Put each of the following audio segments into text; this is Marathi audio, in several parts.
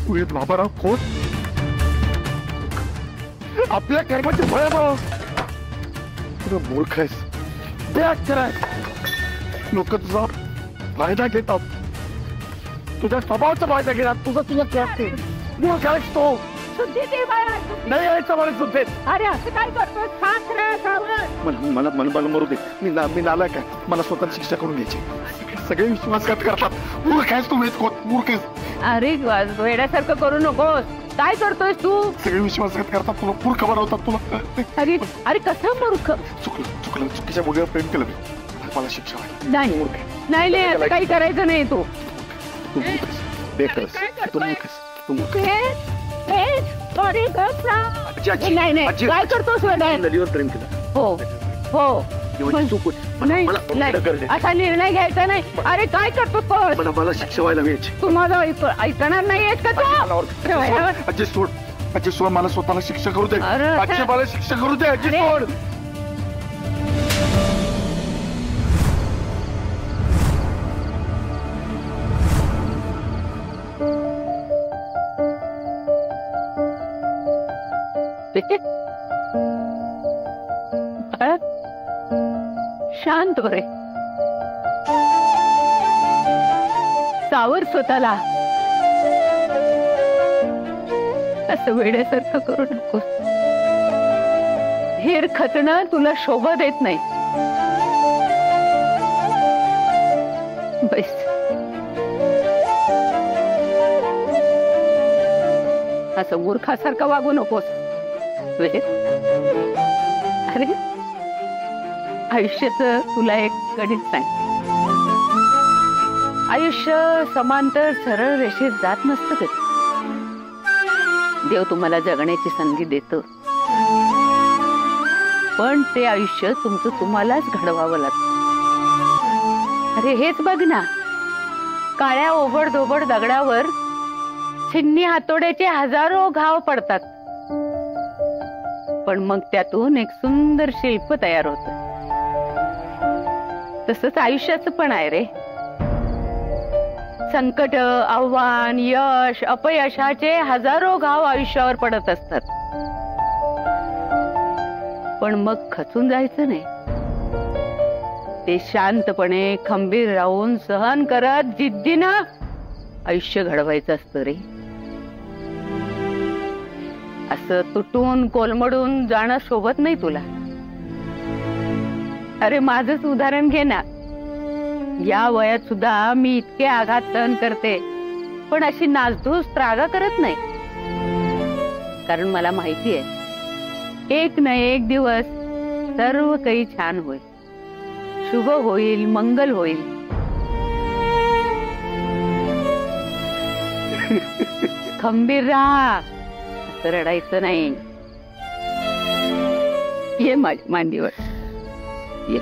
वेद बाबाराव खोत आपल्या कर्माची भयावह तुला मूर्ख आहेस, बेअक्कल आहेस. लोक तुझा फायदा घेतात, तुझ्या स्वभावाचा फायदा घेतात, तुझं करते. मूर्ख आहेस तो. नाही यायचं मला सुद्धे. अरे असं काय करतोय? मला मला मरू दे. मी नालायक आहे. मला स्वतः शिक्षा करून घ्यायची. सगळे विश्वासघात करतात. मूर्ख आहेस तू वेद खोत, मूर्ख आहेस. अरे वेड्यासारखं करू नकोस. काय करतोय तू? सगळे विश्वासघात करतात, तुला मूर्ख बनवतात. तुला अरे अरे कसं मूर्ख? चुकलं चुकीच्या मुलीवर प्रेम केलं मी. मला शिक्षा व्हायला. नाही नाही नाही असं काही करायचं नाही. तू नाही नाही काय करतोस? नदीवर प्रेम केलं. हो हो असा निर्णय घ्यायचा नाही. अरे काय करतो? मला शिक्षा व्हायला मिळायची. तू माझं ऐकणार नाहीयेस का तू? अजय सोड, अजय सोड. मला स्वतःला शिक्षा करू दे. अजय मला शिक्षा करू दे. अजय सोड. शांत बरे, सावर स्वतःला. असं वेड्यासारखं करू नकोस. हेर खचणं तुला शोभा देत नाही. बस असं मूर्खासारखं वागू नकोस. अरे आयुष्याचं तुला एक गणित सांग. आयुष्य समांतर सरळ रेषेत जात नसतं कधी. देव तुम्हाला जगण्याची संधी देतो, पण ते आयुष्य तुमचं तुम्हालाच घडवावं लागतं. अरे हेच बघ ना, काळ्या ओबड-धोबड दगडावर छिन्नी हातोड्याचे हजारो घाव पडतात, पण मग त्यातून एक सुंदर शिल्प तयार होतं. तसंच आयुष्याचं पण आहे रे. संकट, आव्हान, यश, अपयशाचे हजारो घाव आयुष्यावर पडत असतात, पण मग खचून जायचं नाही. ते शांतपणे खंबीर राहून सहन करत जिद्दीनं आयुष्य घडवायचं असतं रे. असं तुटून कोलमडून जाणं शोभत नाही तुला. अरे माझंच उदाहरण घे ना. या वयात सुद्धा मी इतके आघात सहन करते, पण अशी नासधूस त्रागा करत नाही. कारण मला माहिती आहे, एक ना एक दिवस सर्व काही छान होईल, शुभ होईल, मंगल होईल. खंबीर राहा, असं रडायचं नाही. ये माझ्या मांडीवर ये.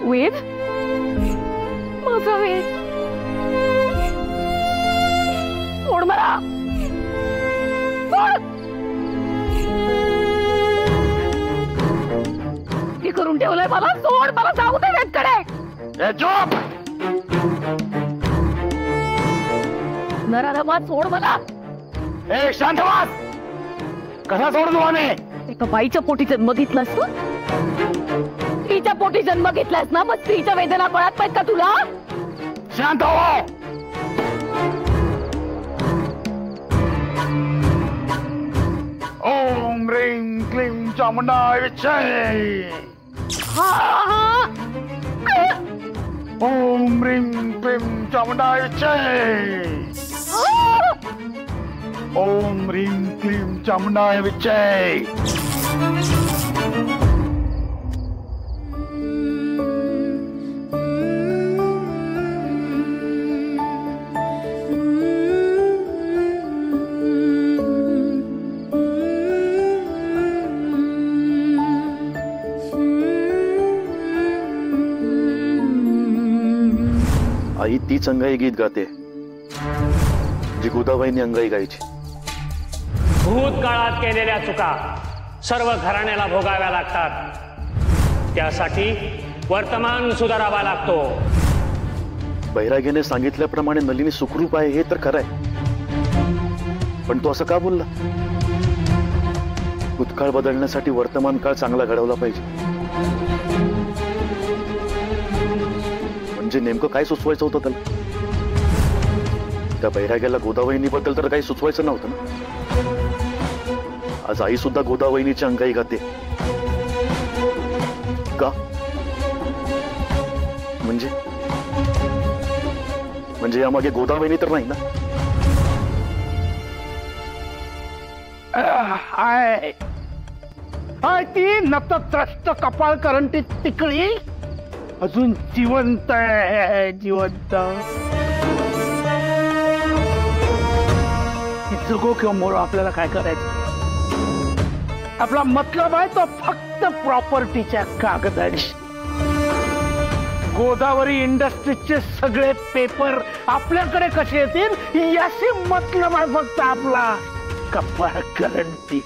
वेद, माझा वेद, सोड मला, सोड. हे करून ठेवलंय मला. सोड मला, जाऊ दे वेदकडे. नराधमा, सोड मला. ए शांत वास. कसा सोडतो आम्ही? एका बाईच्या पोटी जन्म घेतलास तू. स्त्रीच्या पोटी जन्म घेतलास ना, मग स्त्रीच्या वेदना कळत नाहीत का तुला? शांत हो. ओम ह्रीं क्लीं चामुंडाय विच्चे. ओम ह्रीं क्लीं चामुंडाय विच्चे. ओम ह्रीं क्लीं चामुंडाय विच्चय. आई तीच अंगाई गीत गाते जी गोदाबाईंनी अंगाई गायची. भूतकाळात केलेल्या चुका सर्व घराण्याला भोगाव्या लागतात. त्यासाठी वर्तमान सुधारावा लागतो. बैरागीने सांगितल्याप्रमाणे नलिनी सुखरूप आहे हे तर खरं आहे, पण तो असं का बोलला? भूतकाळ बदलण्यासाठी वर्तमान काळ चांगला घडवला पाहिजे. म्हणजे नेमकं काय सुचवायचं होतं त्याला? त्या बैराग्याला गोदावहिनीबद्दल तर काही सुचवायचं नव्हतं ना. आज आई सुद्धा गोदावहिनीची अंगाई गाते का? म्हणजे यामागे गोदावहिनी तर नाही ना? ती नतत्रस्त कपाळ करंटी तिकळी अजून जिवंत आहे, जिवंत. जगो किंवा मोरो आपल्याला काय करायचं? आपला मतलब आहे तो फक्त प्रॉपर्टीच्या कागदांशी. गोदावरी इंडस्ट्रीजचे सगळे पेपर आपल्याकडे कसे येतील याशी मतलब आहे फक्त आपला. कपाळ करंटी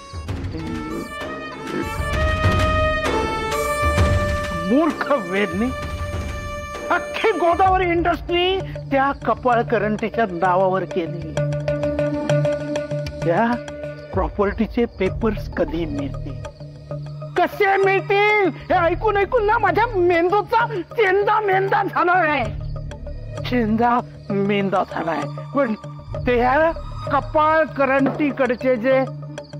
मूर्ख वेदनी. अख्खी गोदावरी इंडस्ट्री त्या कपाळ करंटीच्या नावावर केली. त्या प्रॉपर्टीचे पेपर्स कधी मिळतील, कसे मिळतील हे ऐकून ऐकून ना माझ्या मेंदूचा चेंदा मेंदा झालाय. चेंदा मेंदा झालाय. पण त्या कपाळ करंटीकडचे जे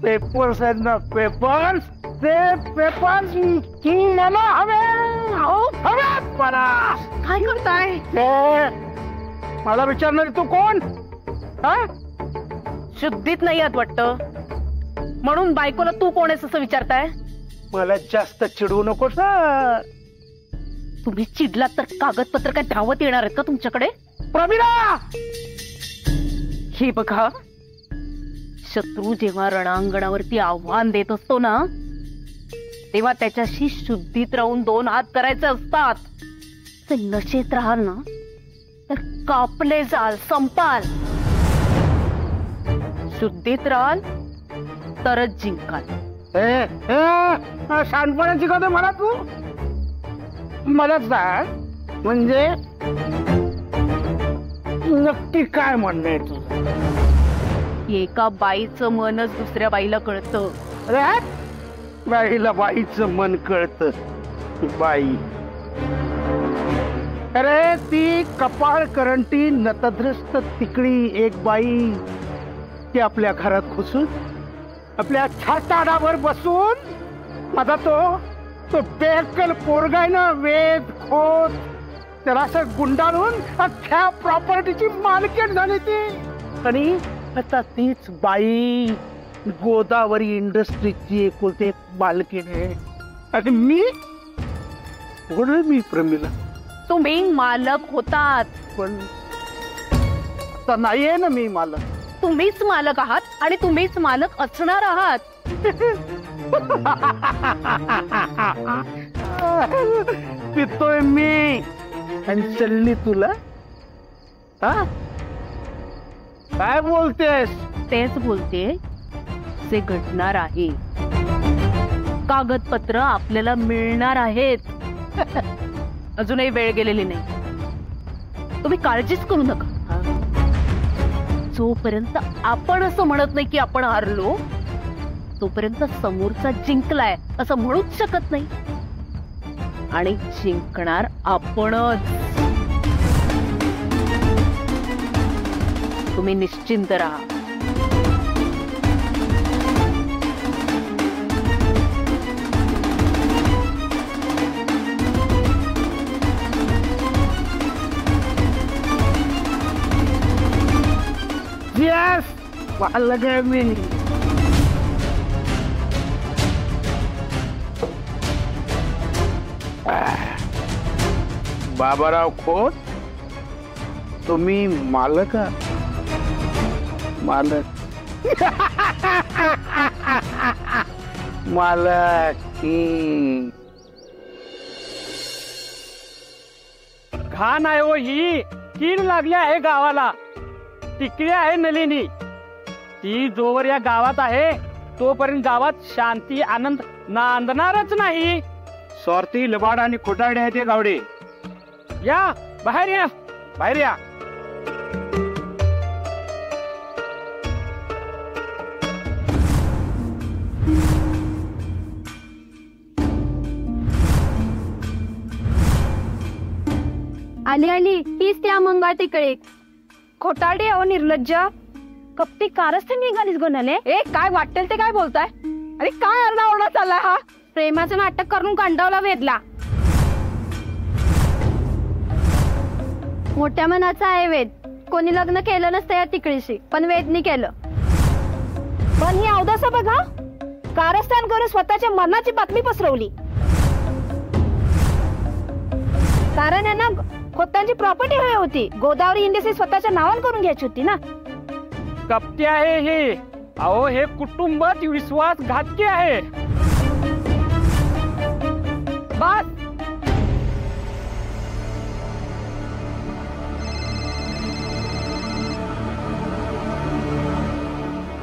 पेपर्स आहेत ना, पेपर्स, ते पेपर्स मला हवे. काय करताय? मला विचारणार तू कोण? शुद्धीत नाही आहात वाटतं, म्हणून बायकोला तू कोण आहेस असं विचारताय? मला जास्त चिडवू नको सर. तुम्ही चिडलात तर कागदपत्र काय धावत येणार आहेत का तुमच्याकडे? प्रमिला, हे बघा, शत्रू जेव्हा रणांगणावरती आव्हान देत असतो ना, तेव्हा त्याच्याशी शुद्धीत राहून 2 हात करायचे असतात. ते नशेत राहाल ना तर कापले जाल, संपाल. शुद्धीत राहाल तरच जिंकाल. शहाणपणाची कधी मला तू मला सांग, म्हणजे नक्की काय म्हणणं आहे तुझं? एका बाईचं मनच दुसऱ्या बाईला कळतं. बाईला बाईचं मन कळतं. बाई, अरे ती कपाळ करंटी नतद्रस्त तिकडी एक बाई, ती आपल्या घरात घुसून आपल्या छाताडावर बसून माझा तो बेअक्कल पोरगा आहे ना, वेद खोत, त्याला असं गुंडाळून अख्ख्या प्रॉपर्टीची मालकीण झाली ती. आणि आता तीच बाई गोदावरी इंडस्ट्रीजची एकुलती एक मालकीण आहे. आणि मी प्रमिला, तुम्ही मालक होतात, पण आता नाहीये ना मी मालक. तुम्हीच मालक आहात आणि तुम्हीच मालक असणार आहात. पितोय मी आणि चल्ली तुला. काय बोलतेस? तेच बोलते जे घडणार आहे. कागदपत्र आपल्याला मिळणार आहेत. अजूनही वेळ गेलेली नाही. तुम्ही काळजीच करू नका. जोपर्यंत आपण असं म्हणत नाही की आपण हारलो, तोपर्यंत समोरचा जिंकलाय असं म्हणूच शकत नाही. आणि जिंकणार आपणच. तुम्ही निश्चिंत राहा. यस मालक आहे मी. बाबाराव खोत, तुम्ही मालक मालक मालक घाण आहे हो ही. कीड लागली आहे गावाला. तिकडे आहे नलिनी. ती जोवर या गावात आहे तोपर्यंत गावात शांती आनंद नांदणारच नाही. स्वार्थी लबाड आणि खोटारडे आहे ते गावडे. या बाहेर या, बाहेर या. आली आली हीच त्या मंगळ तिकडे. खोटारडी अहो निर्लज्ज, कपटी कारस्थान निघालीस गोनाले. ए काय वाटेल ते काय बोलताय? अरे काय आरडा ओरडा चाललाय हा? प्रेमाचं नाटक करून कंटावला वेदला. मोठ्या मनाचा आहे वेद. कोणी लग्न केलं नसतं या तिकडीशी, पण वेदनी केलं. पण ही अवदास बघा, कारस्थान करून स्वतःच्या मनाची बातमी पसरवली. कारण यांना खोतांची प्रॉपर्टी हवी होती. गोदावरी इंडस्ट्री स्वतःच्या नावान करून घ्यायची होती ना. कपटी आहे हे. अहो हे कुटुंबात विश्वासघातकी आहे. बस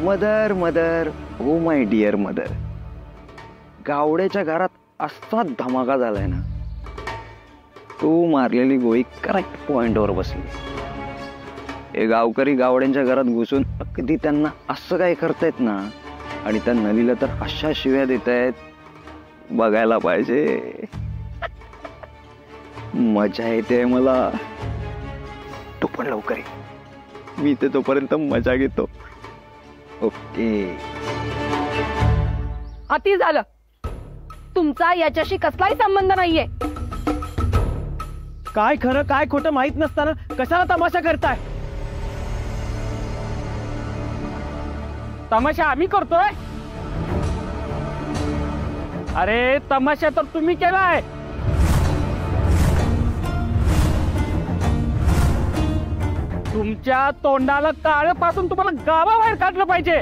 mother mother oh my dear mother, गावड्याच्या घरात असा धमाका झालाय ना. तू मारलेली गोळी करेक्ट पॉइंटवर बसली. हे गावकरी गावड्यांच्या घरात घुसून अगदी त्यांना असं काय करतायत ना, आणि त्या नलीला तर अशा शिव्या देत आहेत, बघायला पाहिजे. मजा येते मला. तू पण लवकर ये, मी ते तोपर्यंत मजा घेतो. ओके. अति झालं. तुमचा याच्याशी कसलाही संबंध नाहीये. काय खरं काय खोटं माहित नसताना कशाला तमाशा करताय? तमाशा आम्ही करतोय? अरे तमाशा तर तुम्ही केलाय. तुमच्या तोंडाला काळ पासून तुम्हाला गावाबाहेर काढलं पाहिजे.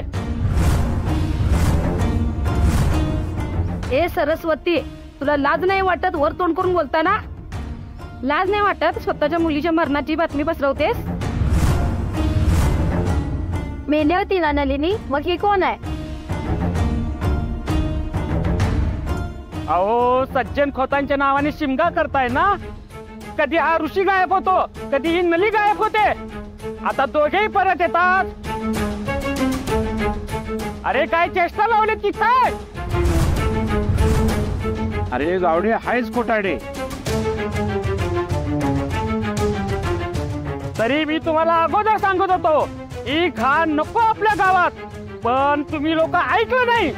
ए सरस्वती, तुला लाज नाही वाटत वर तोंड करून बोलताना? लाज नाही वाटत स्वतःच्या मुलीच्या मरणाची बातमी पसरवतेस? मेली होती ना नलिनी, मग ही कोण आहे? अहो सज्जन खोतांच्या नावाने शिमगा करताय ना. कधी हा ऋषी गायब होतो, कधी ही नली गायब होते. आता दोघेही परत येतात. अरे काय चेष्टा लावली की काय? अरे गावडे हायच खोटारडे. तरी मी तुम्हाला अगोदर सांगत होतो ही घाण नको आपल्या गावात, पण तुम्ही लोक ऐकलं नाही.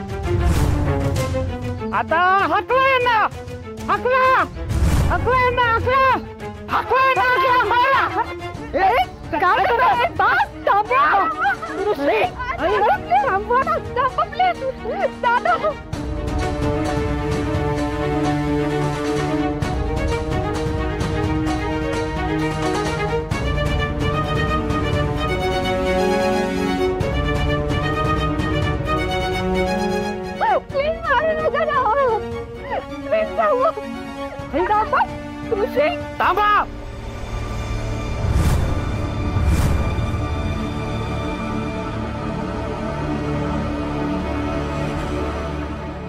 आता हकला यांना, हकला हकला यांना, हकला हकला यांना. काय करताय? थांबा.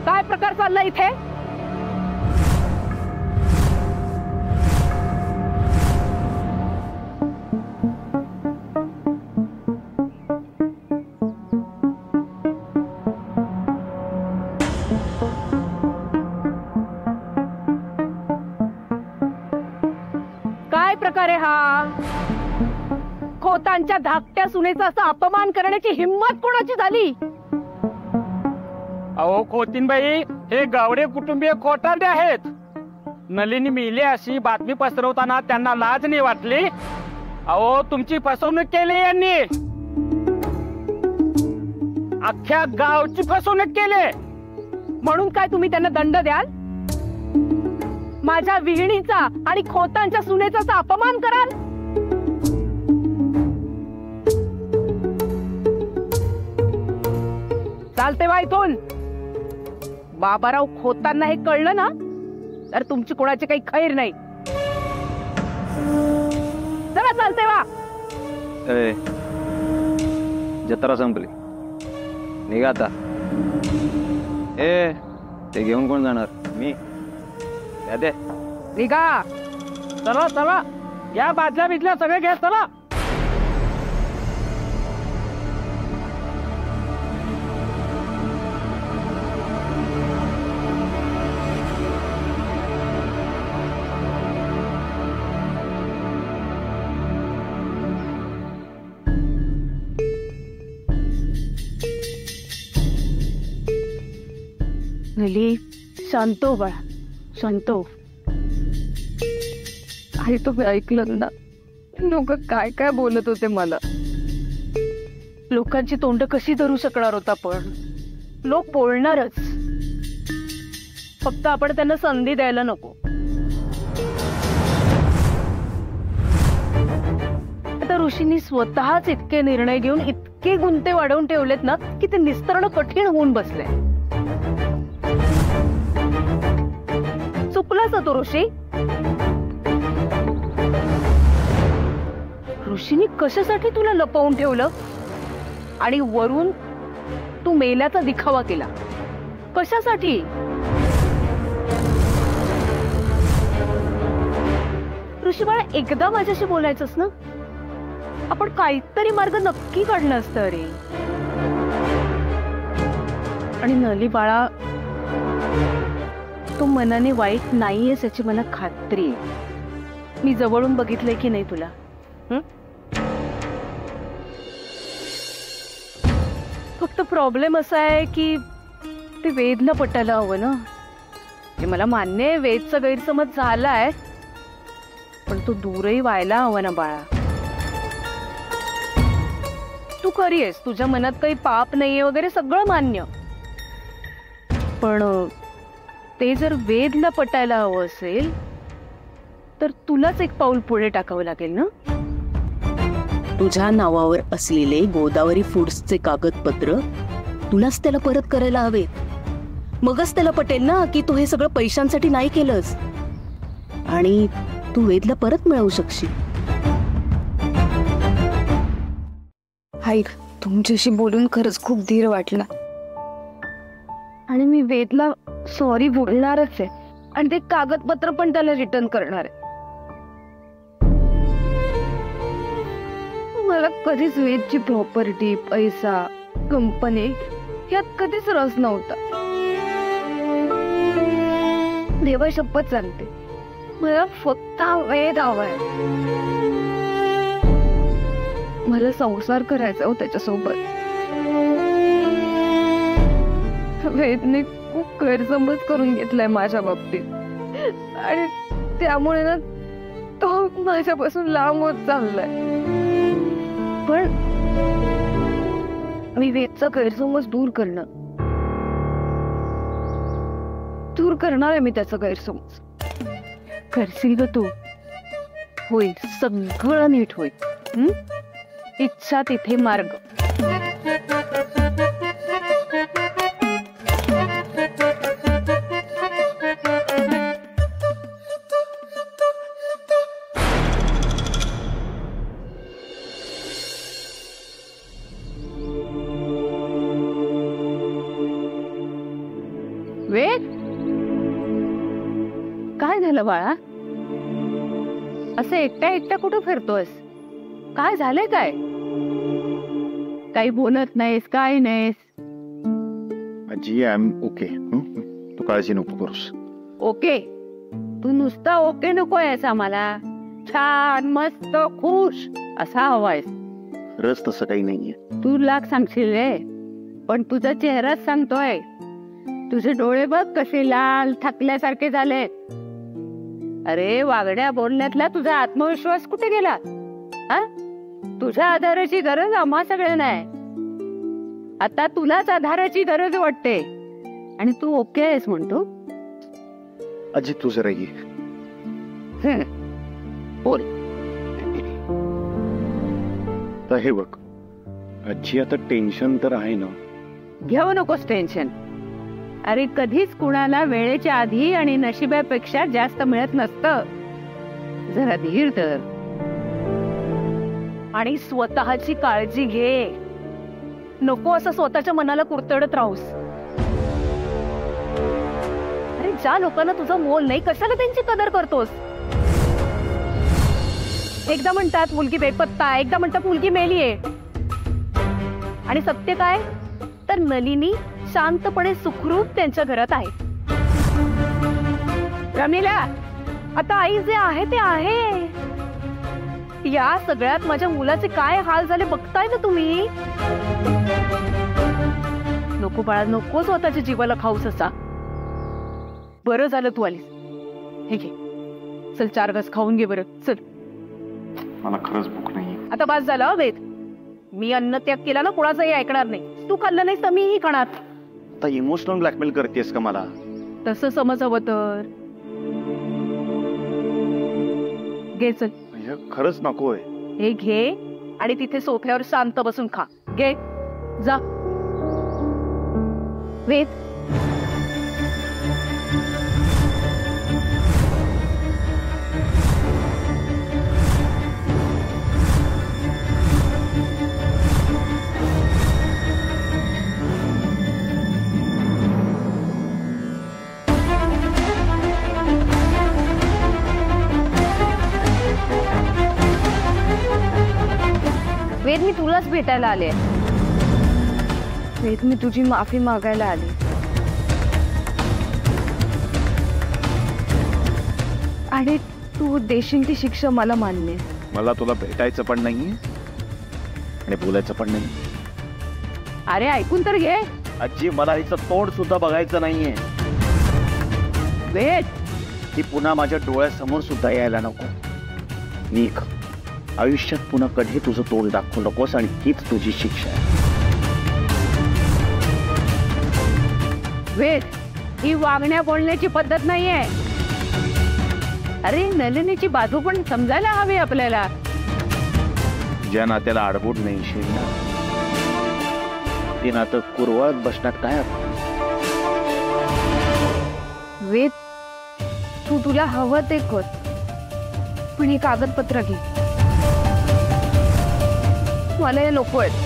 काय प्रकार चालला इथे? काय प्रकार आहे हा? खोतांच्या धाकट्या सुनेचा असा अपमान करण्याची हिम्मत कोणाची झाली? अहो खोतीनबाई, हे गावडे कुटुंबीय खोटारडे आहेत. नलिनी मिली अशी बातमी पसरवताना त्यांना लाज नाही वाटली? अहो तुमची फसवणूक केली यांनी. अख्ख्या गावची फसवणूक केले. म्हणून काय तुम्ही त्यांना दंड द्याल? माझ्या विहिणीचा आणि खोतांच्या सुनेचा अपमान कराल? चालते बा इथून. बाबाराव खोतांना हे कळलं ना तर तुमची कोणाची काही खैर नाही. चला चालते बा. जत्रा संपली, निघा आता. ते घेऊन कोण जाणार? मी. दे निघा. चला चला, या बाजल्या बिजल्या सगळे घ्या. चला. नली, शांत हो बाळा, शांत हो. आई तुम्ही ऐकलं ना, लोक काय काय बोलत होते मला. लोकांची तोंड कशी धरू शकणार होता? पण लोक बोलणारच, फक्त आपण त्यांना संधी द्यायला नको. आता ऋषींनी स्वतःच इतके निर्णय घेऊन इतके गुंते वाढवून ठेवलेत ना की ते निस्तरणं कठीण होऊन बसले. चुकलाच तो ऋषी. ऋषींनी कशासाठी तुला लपवून ठेवलं आणि वरून तू मेल्याचा दिखावा केला? कशासाठी? ऋषी बाळा, एकदा माझ्याशी बोलायचंस ना, आपण काहीतरी मार्ग नक्की काढला असतं रे. आणि नली बाळा, तू मनाने वाईट नाहीयेस याची मला खात्री आहे. मी जवळून बघितलंय की नाही तुला. फक्त प्रॉब्लेम असा आहे की ते वेदला पटायला हवं ना. हे मला मान्य आहे, वेदचा गैरसमज झालाय, पण तो दूरही व्हायला हवा ना बाळा. तू खरी आहेस, तुझ्या मनात काही पाप नाहीये वगैरे सगळं मान्य, पण ते जर वेदला पटायला हवं असेल तर तुलाच एक पाऊल पुढे टाकावं लागेल ना. तुझ्या नावावर असलेले गोदावरी फूड्सचे कागदपत्र तुलाच त्याला परत करायला हवे. मगच त्याला पटेल ना की तू हे सगळं पैशांसाठी नाही केलंस आणि तू वेदला परत मिळवू शकशील. आई, तुमच्याशी बोलून खरंच खूप धीर वाटला आणि मी वेदला सॉरी बोलणारच आहे आणि ते कागदपत्र पण त्याला रिटर्न करणार आहे. मला कधीच वेदची प्रॉपर्टी, पैसा, कंपनी यात कधीच रस नव्हता. देवा शपथ सांगते, मला फक्त वेद हवाय. मला संसार करायचा हो त्याच्यासोबत. वेदने खूप गैरसमज करून घेतलाय माझ्या बाबतीत आणि त्यामुळे ना तो माझ्यापासून लांब होत चाललाय. पण मी वेदचा गैरसमज दूर करणार आहे. मी त्याचा गैरसमज करशील ग तू. होईल, सगळं नीट होईल. इच्छा तिथे मार्ग. वेद, काय झालं बाळा? असं एकट्या एकट्या कुठं फिरतोस? काय झालंय? काय काही बोलत नाहीस, काय नाहीस? आजी, आय एम ओके. तू काळजी नको करूस. ओके? तू नुसता ओके नको आहेस आम्हाला. छान, मस्त, खुश असा हवायस. रस तसं काही नाहीये. तू लाख सांगशील रे, पण तुझा चेहराच सांगतोय. तुझे डोळे बघ कसे लाल थकल्यासारखे झालेत. अरे वागड्या बोलण्यातला तुझा आत्मविश्वास कुठे गेला? तुझ्या आधाराची गरज आम्हा सगळ्यांना आहे. आता तुलाच आधाराची गरज वाटते आणि तू ओके आहेस म्हणतो. आजी तू जरा ये. बोल. तर हे बघ आजी, आता टेन्शन तर आहे ना. घेऊ नकोस टेन्शन. अरे कधीच कुणाला वेळेच्या आधी आणि नशिबापेक्षा जास्त मिळत नसतं. जरा धीर धर आणि स्वतःची काळजी घे. नको असं स्वतःच्या मनाला कुरतडत राहूस. अरे ज्या लोकांना तुझं मोल नाही कशाला त्यांची कदर करतोस. एकदा म्हणतात मुलगी बेपत्ता, एकदा म्हणतात मुलगी मेलीये. आणि सत्य काय तर नलिनी शांतपणे सुखरूप त्यांच्या घरात आहे. रमीला, आता आई जे आहे ते आहे. या सगळ्यात माझ्या मुलाचे काय हाल झाले बघताय ना तुम्ही. नको बाळा, नको स्वतःच्या जीवाला खाऊस असा. बरं झालं तू आलीस. हे घे, चल 4 घास खाऊन घे बरं. चल. मला खरंच भूक नाही. आता बस झालं वेद. मी अन्न त्याग केला ना कोणाचाही ऐकणार नाही. तू खाल्लं नाहीस तर मीही खाणार. आता इमोशनल ब्लॅकमेल करतेस का मला? तसं समज हवं तर घे. चल. खरंच नकोय. हे घे आणि तिथे सोफ्यावर शांत बसून खा. घे जा. वेद, वेद मी तुलाच भेटायला आले. वेद मी तुझी माफी मागायला आली. आणि तू देशील ती शिक्षा मला मान्य. मला तुला भेटायचं पण नाही आणि बोलायचं पण नाही. अरे ऐकून तर घे. आजी, मला हिचं तोंड सुद्धा बघायचं नाहीये. वेट. ती पुन्हा माझ्या डोळ्यासमोर सुद्धा यायला नको. निघ. आयुष्यात पुन्हा कधी तुझं तोंड दाखवू नकोस आणि हीच तुझी शिक्षा आहे. वेट, ही वागण्या बोलण्याची पद्धत नाहीये. अरे नलिनीची बाजू पण समजायला हवी आपल्याला. ज्या नात्याला आडबोट नाही शिरणार ते नातं कुरवाळत बसण्यात काय अर्थ? वेद, तू तुला हवं ते कर, पण हे कागदपत्र घे. मला हे नको आहे.